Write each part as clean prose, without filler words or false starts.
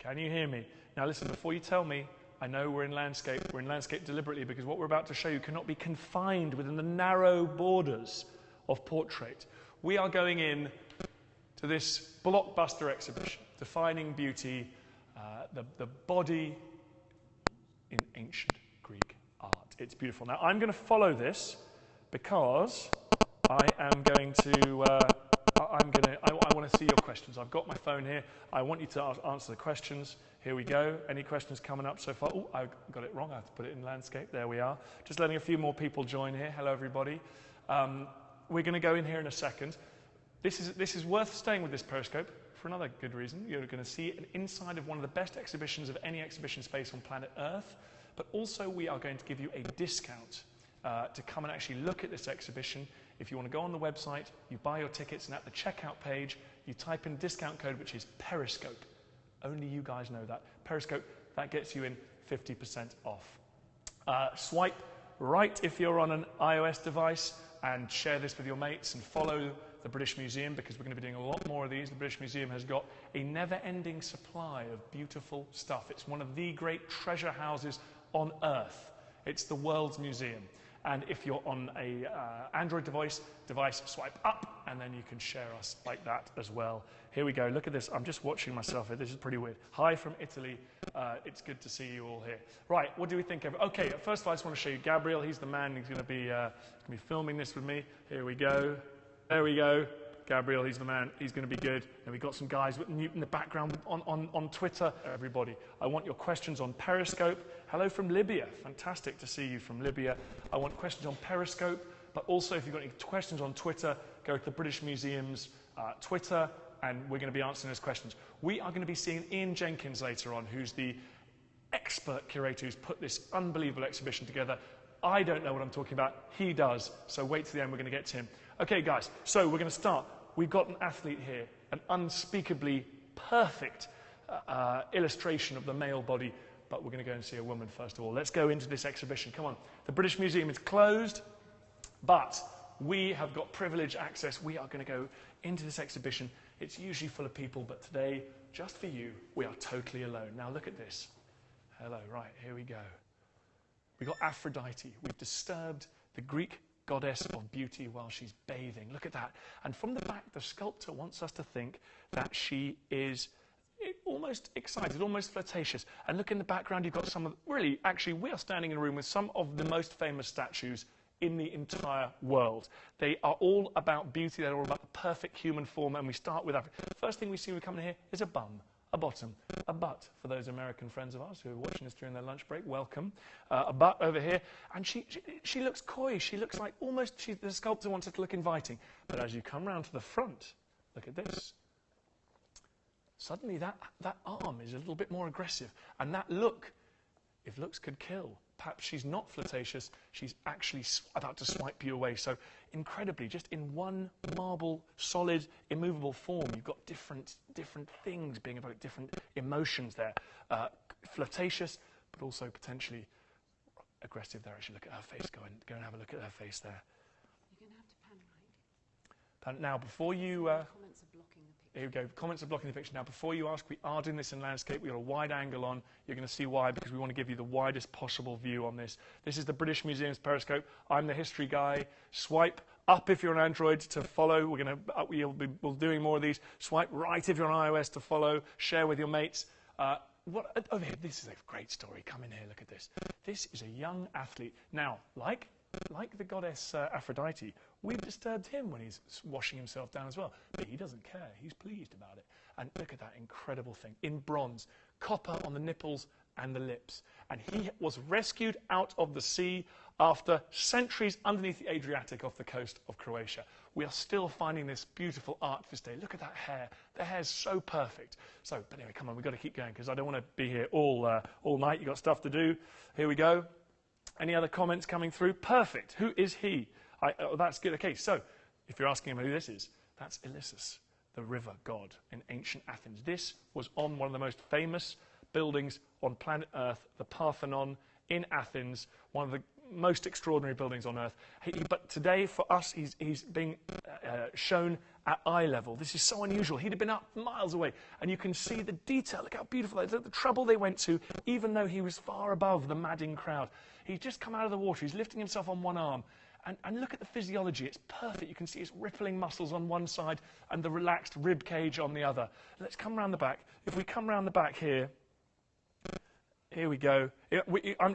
Can you hear me? Now listen, before you tell me, I know we're in landscape. We're in landscape deliberately because what we're about to show you cannot be confined within the narrow borders of portrait. We are going in to this blockbuster exhibition, Defining Beauty, the body in ancient Greek art. It's beautiful. Now, I'm going to follow this because I am going to, I want to see your questions. I've got my phone here. I want you to answer the questions. Here we go. Any questions coming up so far? Oh, I got it wrong. I have to put it in landscape. There we are. Just letting a few more people join here. Hello, everybody. We're going to go in here in a second. This is worth staying with this Periscope for another good reason. You're going to see an inside of one of the best exhibitions of any exhibition space on planet Earth, but also we are going to give you a discount to come and actually look at this exhibition. If you want to go on the website, you buy your tickets, and at the checkout page, you type in discount code, which is Periscope. Only you guys know that. Periscope, that gets you in 50% off. Swipe right if you're on an iOS device, and share this with your mates and follow the British Museum, because we're going to be doing a lot more of these. The British Museum has got a never-ending supply of beautiful stuff. It's one of the great treasure houses on Earth. It's the world's museum. And if you're on a Android device, swipe up, and then you can share us like that as well. Here we go. Look at this. I'm just watching myself here. This is pretty weird. Hi from Italy. It's good to see you all here. Right, what do we think of? Okay, first of all, I just want to show you Gabriel. He's the man who's going to be filming this with me. Here we go. There we go. Gabriel, he's the man. He's going to be good. And we've got some guys in the background on Twitter. Everybody, I want your questions on Periscope. Hello from Libya. Fantastic to see you from Libya. I want questions on Periscope, but also if you've got any questions on Twitter, go to the British Museum's Twitter, and we're going to be answering those questions. We are going to be seeing Ian Jenkins later on, who's the expert curator who's put this unbelievable exhibition together. I don't know what I'm talking about. He does. So wait till the end. We're going to get to him. Okay, guys. So we're going to start. We've got an athlete here, an unspeakably perfect illustration of the male body, but we're going to go and see a woman first of all. Let's go into this exhibition. Come on. The British Museum is closed, but we have got privileged access. We are going to go into this exhibition. It's usually full of people, but today, just for you, we are totally alone. Now look at this. Hello, right, here we go. We've got Aphrodite. We've disturbed the Greek goddess of beauty while she's bathing. Look at that. And from the back, the sculptor wants us to think that she is almost excited, almost flirtatious. And look in the background, you've got some of, really, actually, we are standing in a room with some of the most famous statues in the entire world. They are all about beauty. They're all about the perfect human form. And we start with Africa. First thing we see when we come in here is a bum, a bottom, a butt. For those American friends of ours who are watching us during their lunch break, welcome. A butt over here. And she looks coy. She looks like almost, the sculptor wants her to look inviting. But as you come round to the front, look at this. Suddenly that arm is a little bit more aggressive. And that look, if looks could kill, perhaps she's not flirtatious, she's actually about to swipe you away. So incredibly, just in one marble, solid, immovable form, you've got different things being about different emotions there. Flirtatious, but also potentially aggressive there. Actually, look at her face. Go and have a look at her face there. You're going to have to pan right. Now, before you... Comments are blocking the picture. Here we go. Comments are blocking the picture. Now, before you ask, we are doing this in landscape. We've got a wide angle on. You're going to see why, because we want to give you the widest possible view on this. This is the British Museum's Periscope. I'm the history guy. Swipe up if you're on Android to follow. We'll be doing more of these. Swipe right if you're on iOS to follow. Share with your mates. Over here, this is a great story. Come in here, look at this. This is a young athlete. Now, like the goddess Aphrodite, we've disturbed him when he's washing himself down as well. But he doesn't care. He's pleased about it. And look at that incredible thing. In bronze, copper on the nipples and the lips. And he was rescued out of the sea after centuries underneath the Adriatic off the coast of Croatia. We are still finding this beautiful art to this day. Look at that hair. The hair's so perfect. So, but anyway, come on, we've got to keep going because I don't want to be here all night. You've got stuff to do. Here we go. Any other comments coming through? Perfect. Who is he? That's good. Okay, so if you're asking him who this is, that's Ilissus, the river god in ancient Athens. This was on one of the most famous buildings on planet Earth, the Parthenon in Athens, one of the most extraordinary buildings on Earth. But today, for us, he's being shown at eye level. This is so unusual. He'd have been up miles away, and you can see the detail. Look how beautiful that is. Look, the trouble they went to, even though he was far above the madding crowd. He's just come out of the water. He's lifting himself on one arm. And look at the physiology. It's perfect. You can see his rippling muscles on one side and the relaxed rib cage on the other. Let's come round the back. If we come round the back here, here we go.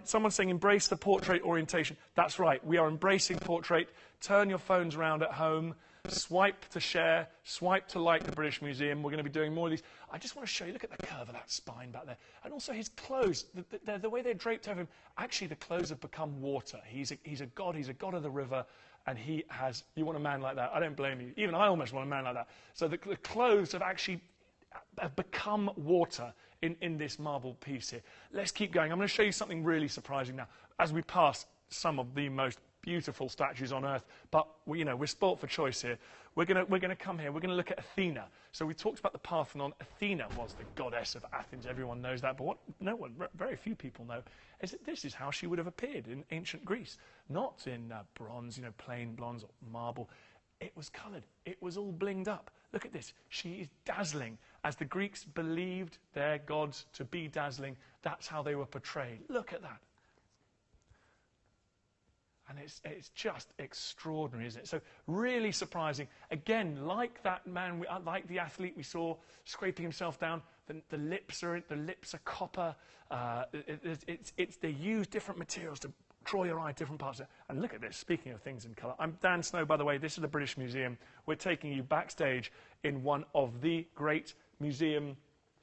Someone's saying embrace the portrait orientation. That's right. We are embracing portrait. Turn your phones around at home. Swipe to share. Swipe to like the British Museum. We're going to be doing more of these. I just want to show you, look at the curve of that spine back there. And also his clothes, the way they're draped over him. Actually, the clothes have become water. He's a god of the river. And he has, you want a man like that? I don't blame you. Even I almost want a man like that. So the clothes have actually become water in this marble piece here. Let's keep going. I'm going to show you something really surprising now. As we pass some of the most beautiful statues on earth, but we're sport for choice here. We're going to come here. We're going to look at Athena. So we talked about the Parthenon. Athena was the goddess of Athens. Everyone knows that, but what very few people know is that this is how she would have appeared in ancient Greece, not in bronze, plain bronze or marble. It was coloured. It was all blinged up. Look at this. She is dazzling. As the Greeks believed their gods to be dazzling, that's how they were portrayed. Look at that. And it's just extraordinary, isn't it? So really surprising. Again, like that man, like the athlete we saw scraping himself down, the lips are copper. They use different materials to draw your eye different parts. And look at this, speaking of things in colour. I'm Dan Snow, by the way. This is the British Museum. We're taking you backstage in one of the great museum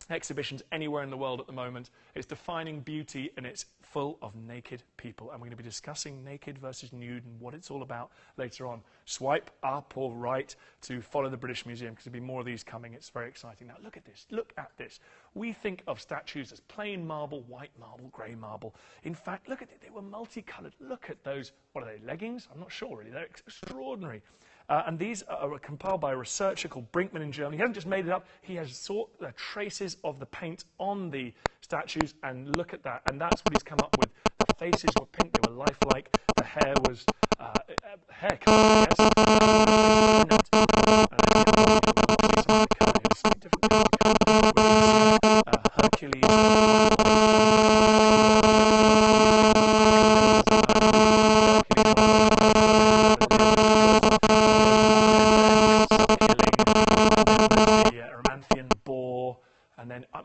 exhibitions anywhere in the world at the moment. It's defining beauty, and it's full of naked people. And we're going to be discussing naked versus nude and what it's all about later on. Swipe up or right to follow the British Museum, because there'll be more of these coming. It's very exciting. Now, look at this. Look at this. We think of statues as plain marble, white marble, grey marble. In fact, look at it. They were multicoloured. Look at those. What are they, leggings? I'm not sure, really. They're extraordinary. And these are compiled by a researcher called Brinkman in Germany. He hasn't just made it up. He has sought the traces of the paint on the statues, and look at that. And that's what he's come up with. The faces were pink. They were lifelike. The hair was hair colour, yes.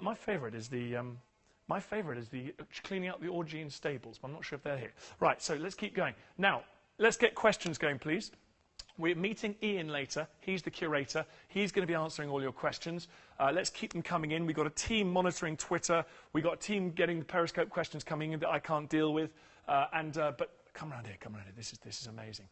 My favourite is the cleaning up the Augean stables. I'm not sure if they're here. Right, so let's keep going. Now, let's get questions going, please. We're meeting Ian later. He's the curator. He's going to be answering all your questions. Let's keep them coming in. We've got a team monitoring Twitter. We've got a team getting the Periscope questions coming in that I can't deal with. But come around here, This is amazing.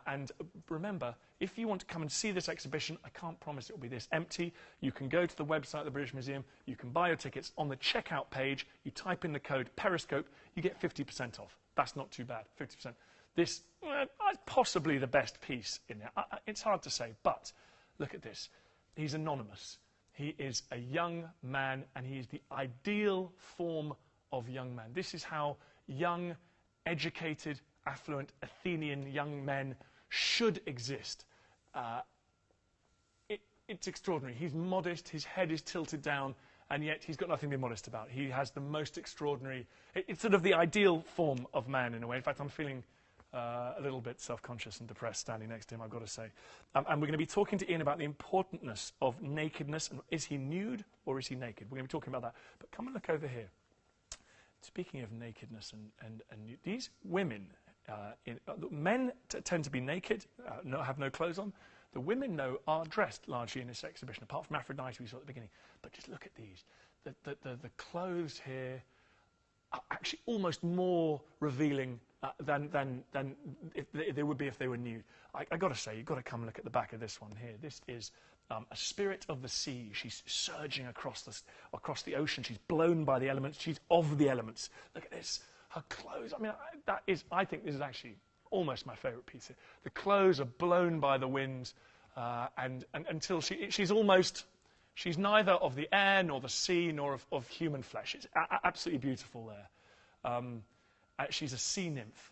And remember, if you want to come and see this exhibition, I can't promise it will be this empty. You can go to the website of the British Museum. You can buy your tickets on the checkout page. You type in the code Periscope. You get 50% off. That's not too bad, 50%. This is possibly the best piece in there. It's hard to say, but look at this. He's anonymous. He is a young man, and he is the ideal form of young man. This is how young, educated, affluent Athenian young men should exist. It's extraordinary. He's modest, his head is tilted down, and yet he's got nothing to be modest about. He has the most extraordinary... It's sort of the ideal form of man in a way. In fact, I'm feeling a little bit self-conscious and depressed standing next to him, I've got to say. And we're going to be talking to Ian about the importance of nakedness. And is he nude or is he naked? We're going to be talking about that. But come and look over here. Speaking of nakedness and these women... men tend to be naked, have no clothes on. The women, though, are dressed largely in this exhibition, apart from Aphrodite we saw at the beginning. But just look at these. The clothes here are actually almost more revealing than they would be if they were nude. I got to say, you've got to come and look at the back of this one here. This is a spirit of the sea. She's surging across the ocean. She's blown by the elements. She's of the elements. Look at this. Her clothes, I think this is actually almost my favourite piece here. The clothes are blown by the winds, and until she's neither of the air nor the sea nor of human flesh. It's absolutely beautiful there. She's a sea nymph.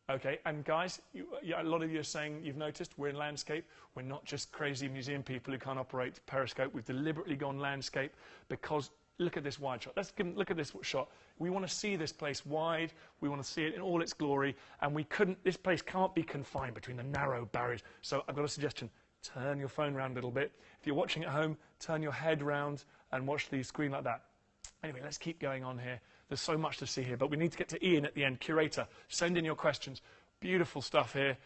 Okay, and guys, a lot of you are saying you've noticed we're in landscape. We're not just crazy museum people who can't operate Periscope. We've deliberately gone landscape because look at this wide shot. Look at this shot. We want to see this place wide. We want to see it in all its glory, and this place can't be confined between the narrow barriers. So I've got a suggestion. Turn your phone around a little bit. If you're watching at home, turn your head round and watch the screen like that. Anyway, let's keep going on here. There's so much to see here, but we need to get to Ian at the end. Curator, send in your questions. Beautiful stuff here.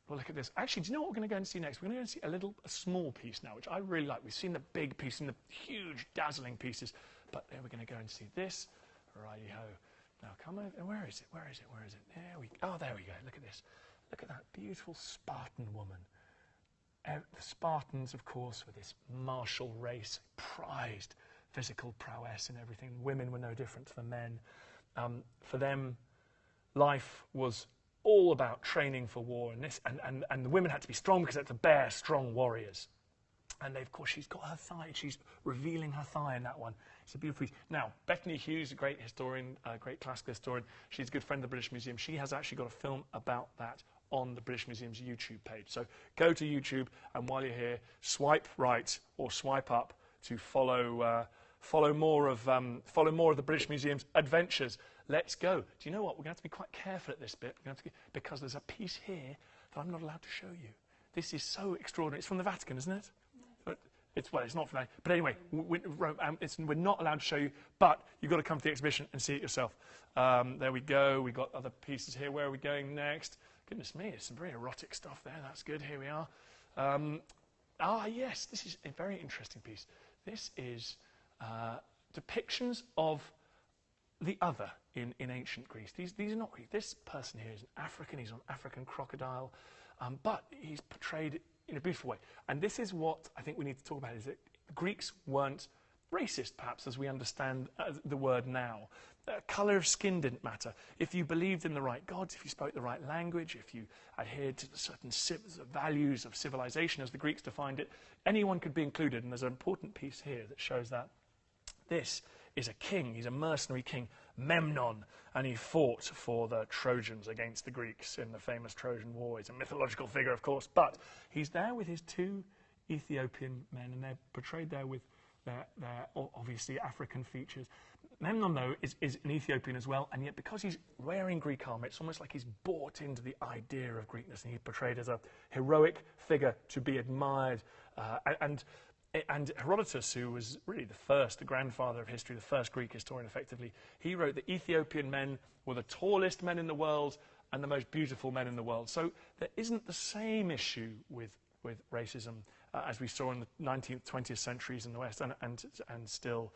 Well, look at this. Actually, do you know what we're going to go and see next? We're going to go and see a small piece now, which I really like. We've seen the big piece and the huge, dazzling pieces, but then we're going to go and see this. Righty-ho. Now, come over. Where is it? Where is it? Where is it? There we go. Look at this. Look at that beautiful Spartan woman. The Spartans, of course, were this martial race, prized physical prowess and everything. Women were no different to the men. For them, life was all about training for war, and the women had to be strong because they had to bear strong warriors. And of course, she's got her thigh. She's revealing her thigh in that one. It's a beautiful piece. Now, Bethany Hughes, a great historian, a great classical historian, she's a good friend of the British Museum. She has actually got a film about that on the British Museum's YouTube page. So go to YouTube, and while you're here, swipe right or swipe up to follow more of the British Museum's adventures. Let's go. Do you know what? We're going to have to be quite careful at this bit because there's a piece here that I'm not allowed to show you. This is so extraordinary. It's from the Vatican, isn't it? It's not from that. But anyway, we're not allowed to show you, but you've got to come to the exhibition and see it yourself. There we go. We've got other pieces here. Where are we going next? Goodness me, there's some very erotic stuff there. That's good. Here we are. Yes, this is a very interesting piece. This is depictions of the other in ancient Greece. These are not Greek. This person here is an African. He's an African crocodile, but he's portrayed in a beautiful way. And this is what I think we need to talk about, is that Greeks weren't racist, perhaps, as we understand the word now. Colour of skin didn't matter. If you believed in the right gods, if you spoke the right language, if you adhered to certain values of civilization as the Greeks defined it, anyone could be included. And there's an important piece here that shows that. This is a king. He's a mercenary king, Memnon, and he fought for the Trojans against the Greeks in the famous Trojan War. He's a mythological figure, of course, but he's there with his two Ethiopian men, and they're portrayed there with their obviously African features. Memnon, though, is an Ethiopian as well, and yet because he's wearing Greek armour, it's almost like he's bought into the idea of Greekness, and he's portrayed as a heroic figure to be admired. And Herodotus, who was really the grandfather of history, the first Greek historian, effectively, he wrote that Ethiopian men were the tallest men in the world and the most beautiful men in the world. So there isn't the same issue with racism as we saw in the 19th, 20th centuries in the West, and still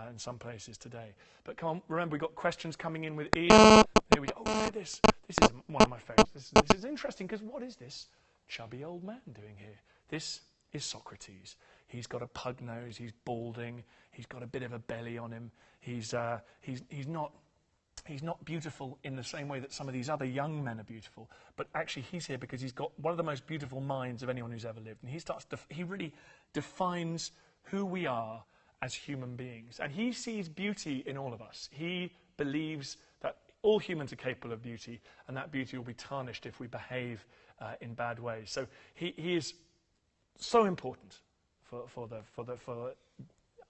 in some places today. But come on, remember, we've got questions coming in with Ian. Here we go. Oh, look at this. This is one of my favourites. This is interesting, because what is this chubby old man doing here? This is Socrates. He's got a pug nose. He's balding. He's got a bit of a belly on him. He's not beautiful in the same way that some of these other young men are beautiful, but actually he's here because he's got one of the most beautiful minds of anyone who's ever lived, and he really defines who we are as human beings, and he sees beauty in all of us. He believes that all humans are capable of beauty, and that beauty will be tarnished if we behave in bad ways. So he is so important for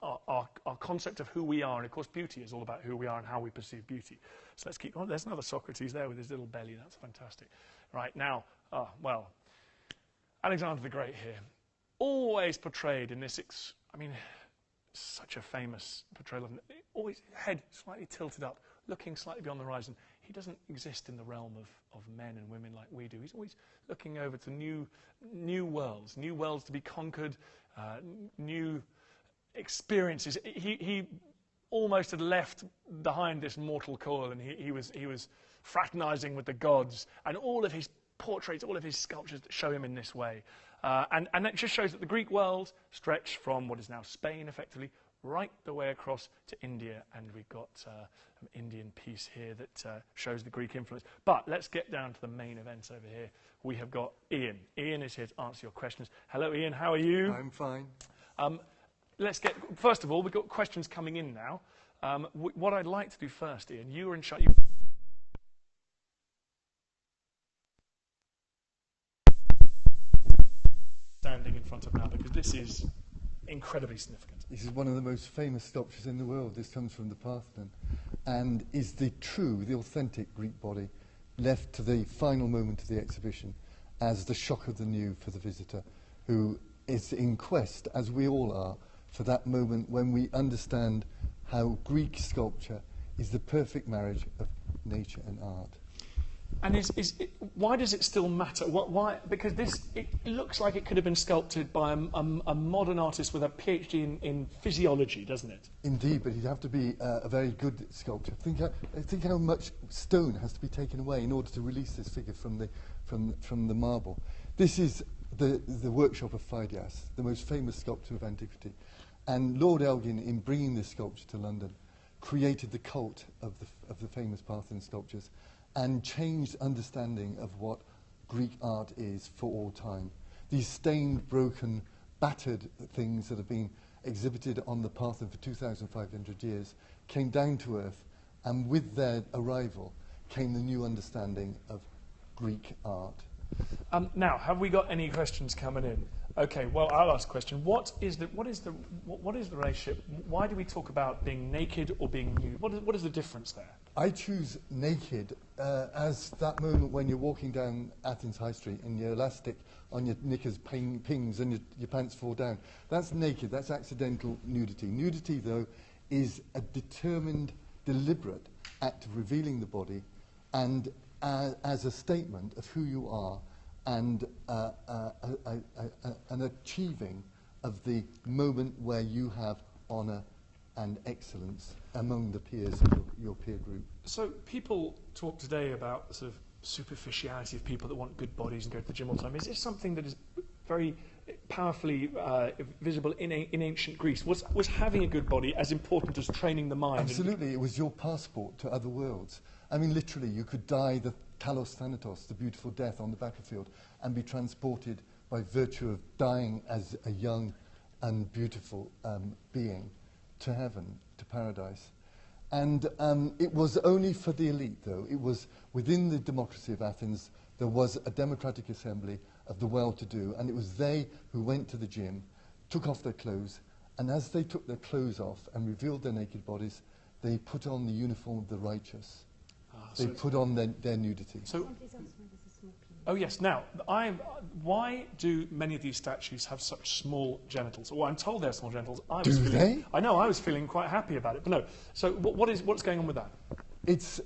our concept of who we are, and of course beauty is all about who we are and how we perceive beauty. So let's keep on. There's another Socrates there with his little belly. That's fantastic. Right, now, Alexander the Great here, always portrayed in this, such a famous portrayal of him, always head slightly tilted up, looking slightly beyond the horizon. He doesn't exist in the realm of men and women like we do. He's always looking over to new worlds to be conquered, new experiences. He almost had left behind this mortal coil, and he was fraternizing with the gods, and all of his portraits, all of his sculptures show him in this way. And that just shows that the Greek world stretched from what is now Spain, effectively, right the way across to India, and we've got an Indian piece here that shows the Greek influence. But let's get down to the main events over here. We have got Ian. Ian is here to answer your questions. Hello, Ian. How are you? I'm fine. First of all, we've got questions coming in now. What I'd like to do first, Ian, you were in charge. standing in front of now, because this is incredibly significant. This is one of the most famous sculptures in the world. This comes from the Parthenon and is the authentic Greek body left to the final moment of the exhibition as the shock of the new for the visitor, who is in quest, as we all are, for that moment when we understand how Greek sculpture is the perfect marriage of nature and art. And why does it still matter? Why? Because it looks like it could have been sculpted by a modern artist with a PhD in physiology, doesn't it? Indeed, but he'd have to be a very good sculptor. Think how much stone has to be taken away in order to release this figure from the marble. This is the workshop of Phidias, the most famous sculptor of antiquity. And Lord Elgin, in bringing this sculpture to London, created the cult of the famous Parthenon sculptures and changed understanding of what Greek art is for all time. These stained, broken, battered things that have been exhibited on the Parthenon for 2,500 years came down to earth, and with their arrival came the new understanding of Greek art. Now, have we got any questions coming in? Okay, well, I'll ask a question. What is the relationship? Why do we talk about being naked or being nude? What is the difference there? I choose naked as that moment when you're walking down Athens High Street and your elastic on your knickers pings and your pants fall down. That's naked, that's accidental nudity. Nudity, though, is a determined, deliberate act of revealing the body and as a statement of who you are and an achieving of the moment where you have honour and excellence among the peers of your peer group. So people talk today about the sort of superficiality of people that want good bodies and go to the gym all the time. Is this something that is very powerfully visible in ancient Greece? Was having a good body as important as training the mind? Absolutely, it was your passport to other worlds. I mean, literally, you could die the kalos thanatos, the beautiful death on the battlefield, and be transported by virtue of dying as a young and beautiful being to heaven, to paradise. And it was only for the elite, though. It was within the democracy of Athens, there was a democratic assembly of the well-to-do, and it was they who went to the gym, took off their clothes, and as they took their clothes off and revealed their naked bodies, they put on the uniform of the righteous. They put on their nudity. So, oh yes. Now, why do many of these statues have such small genitals? Well, I'm told they're small genitals. Do they? I know. I was feeling quite happy about it, but no. So, what's going on with that? It's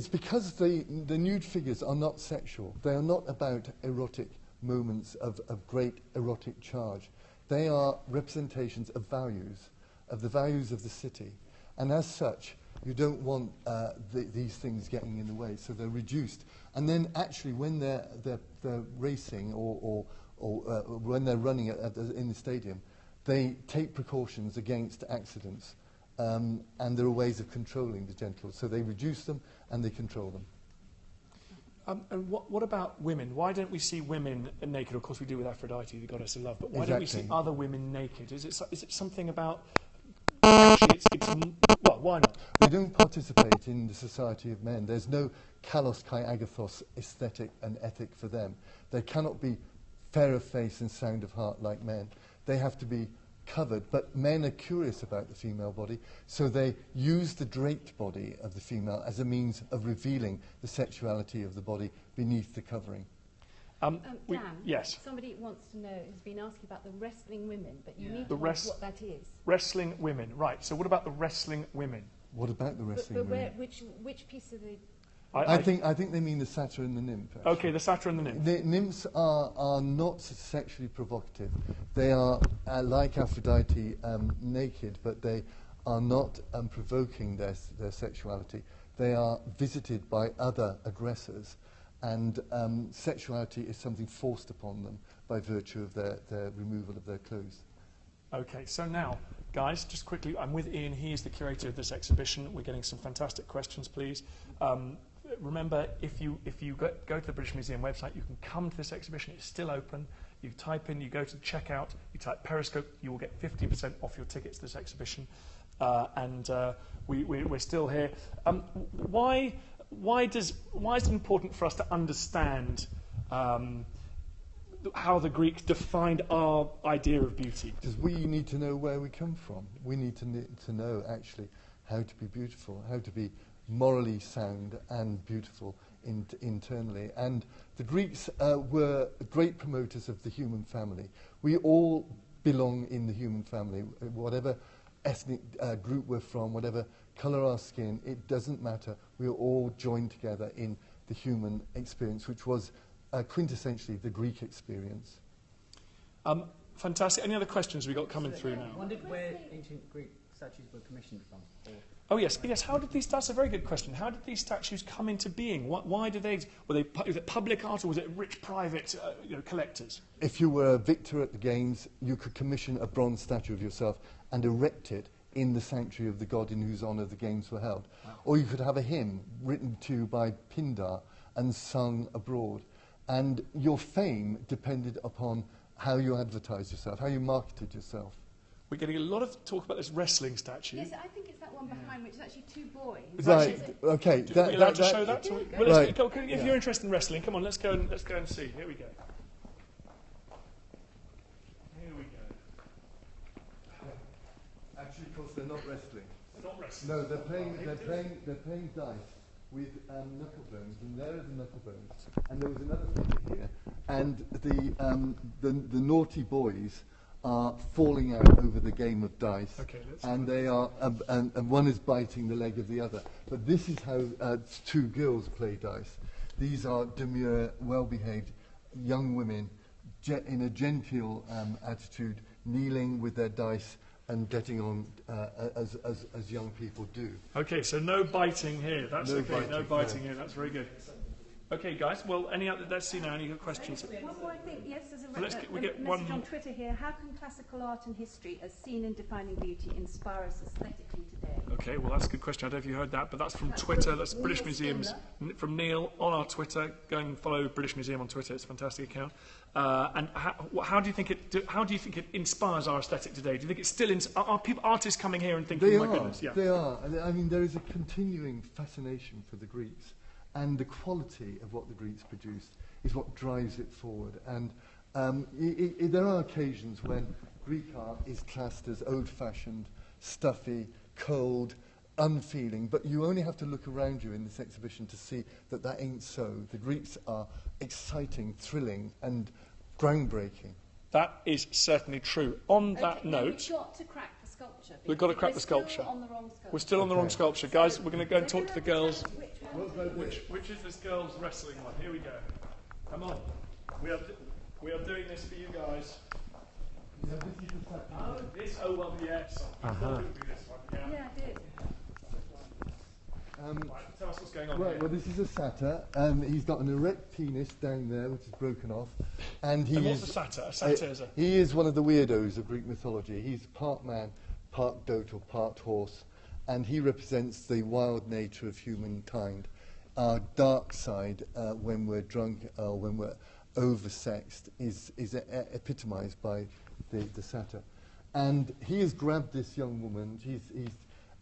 because the nude figures are not sexual. They are not about erotic moments of great erotic charge. They are representations of values, of the values of the city, and as such, you don't want these things getting in the way, so they're reduced. And then actually when they're racing or when they're running in the stadium, they take precautions against accidents. And there are ways of controlling the genitals. So they reduce them and they control them. And what about women? Why don't we see women naked? Of course we do with Aphrodite, the goddess of love, but why don't we see other women naked? Is it something about... Actually, well, why not? We don't participate in the society of men. There's no kalos kai agathos aesthetic and ethic for them. They cannot be fair of face and sound of heart like men. They have to be covered, but men are curious about the female body, so they use the draped body of the female as a means of revealing the sexuality of the body beneath the covering. Dan, yes. Somebody wants to know, has been asking about the wrestling women, but you need to know what that is. Wrestling women, right. So what about the wrestling women? What about the wrestling women? But which piece of the... I think they mean the satyr and the nymph. Actually. Okay, the satyr and the nymph. The nymphs are not sexually provocative. They are, like Aphrodite, naked, but they are not provoking their sexuality. They are visited by other aggressors, and sexuality is something forced upon them by virtue of their removal of their clothes. Okay, so now, guys, just quickly, I'm with Ian. He is the curator of this exhibition. We're getting some fantastic questions, please. Remember, if you go to the British Museum website, you can come to this exhibition. It's still open. You type in, you go to checkout, you type Periscope, you will get 50% off your tickets to this exhibition. We're still here. Why is it important for us to understand how the Greeks defined our idea of beauty. Because we need to know where we come from. We need to know, actually, how to be beautiful, how to be morally sound and beautiful internally. And the Greeks were great promoters of the human family. We all belong in the human family, whatever ethnic group we're from, whatever colour our skin, it doesn't matter. We are all joined together in the human experience, which was quintessentially the Greek experience. Fantastic. Any other questions we got coming through now? I wondered where ancient Greek statues were commissioned from. Oh yes, yes. How did these? That's a very good question. How did these statues come into being? Why did they? Was it public art or was it rich private collectors? If you were a victor at the games, you could commission a bronze statue of yourself and erect it in the sanctuary of the god in whose honour the games were held. Wow. Or you could have a hymn written to you by Pindar and sung abroad. And your fame depended upon how you advertised yourself, how you marketed yourself. We're getting a lot of talk about this wrestling statue. Yes, I think it's that one behind, which is actually two boys. Right, okay. Are we allowed to show that? Well, right. If you're interested in wrestling, come on, let's go and see. Here we go. Here we go. Actually, of course, they're not wrestling. They're not wrestling. No, they're playing dice with knuckle bones, and there are the knuckle bones. And there was another figure here, and the naughty boys are falling out over the game of dice, and they are, and one is biting the leg of the other. But this is how two girls play dice. These are demure, well-behaved young women in a genteel attitude, kneeling with their dice and getting on as young people do. Okay, so no biting here. That's no okay. Biting, no biting here. That's very good. Okay, guys. Well, any other? Let's see now. Any questions? One more, I think. Yes, there's a message on Twitter here. How can classical art and history, as seen in defining beauty, inspire us aesthetically today? Okay, well, that's a good question. I don't know if you heard that, but that's from Twitter. That's British Museum's from Neil on our Twitter. Go and follow British Museum on Twitter. It's a fantastic account. And how do you think it? How do you think it inspires our aesthetic today? Do you think it's still? Are artists coming here and thinking, "My goodness, yeah"? They are. I mean, there is a continuing fascination for the Greeks. And the quality of what the Greeks produced is what drives it forward. And there are occasions when Greek art is classed as old-fashioned, stuffy, cold, unfeeling. But you only have to look around you in this exhibition to see that that ain't so. The Greeks are exciting, thrilling, and groundbreaking. That is certainly true. On that note, we've got to crack the sculpture. We've got to crack the sculpture. On the wrong sculpture. We're still on the wrong sculpture. Guys, we're going to go and talk to the girls. Which is this girls' wrestling one? Here we go. Come on. We are doing this for you guys. Oh, well, yes. I thought it would be this one. Yeah, I did. Right, tell us what's going on right, here. well, this is a satyr. He's got an erect penis down there, which is broken off. And what's a satyr? A satyr is a... He is one of the weirdos of Greek mythology. He's part man, part goat, or part horse. And he represents the wild nature of humankind. Our dark side, when we're drunk or when we're oversexed, is epitomised by the satyr. And he has grabbed this young woman. He's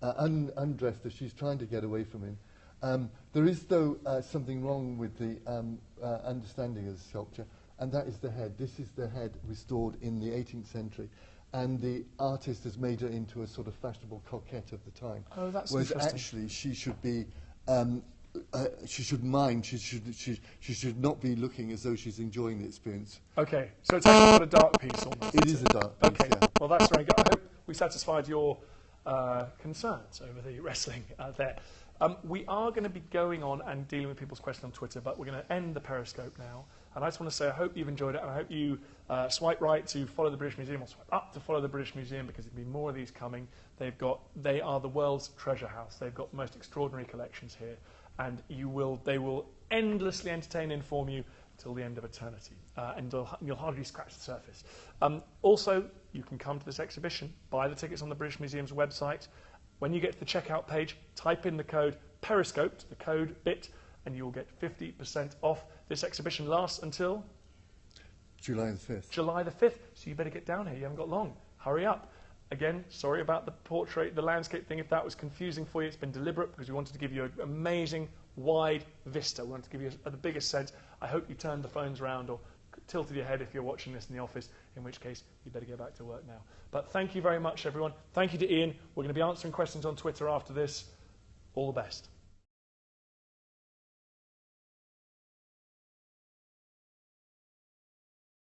undressed her. She's trying to get away from him. There is, though, something wrong with the understanding of the sculpture, and that is the head. This is the head restored in the 18th century. And the artist has made her into a sort of fashionable coquette of the time. Oh, that's whereas interesting. Actually, she should be, she should mind. She should not be looking as though she's enjoying the experience. Okay, so it's actually got a dark piece almost. It is a dark piece. Okay, yeah. well that's very good. I hope we satisfied your concerns over the wrestling there. We are going to be going on and dealing with people's questions on Twitter, but we're going to end the Periscope now. And I just want to say I hope you've enjoyed it, and I hope you swipe right to follow the British Museum or swipe up to follow the British Museum, because there'll be more of these coming. They are the world's treasure house. They've got the most extraordinary collections here, and they will endlessly entertain and inform you till the end of eternity, and you'll hardly scratch the surface. Also, you can come to this exhibition, buy the tickets on the British Museum's website. When you get to the checkout page, type in the code Periscope, the code bit, and you'll get 50% off. This exhibition lasts until? July the 5th. July the 5th, so you better get down here. You haven't got long. Hurry up. Again, sorry about the portrait, the landscape thing. If that was confusing for you, it's been deliberate because we wanted to give you an amazing, wide vista. We wanted to give you the biggest sense. I hope you turned the phones around or tilted your head if you're watching this in the office, in which case you better go back to work now. But thank you very much, everyone. Thank you to Ian. We're going to be answering questions on Twitter after this. All the best.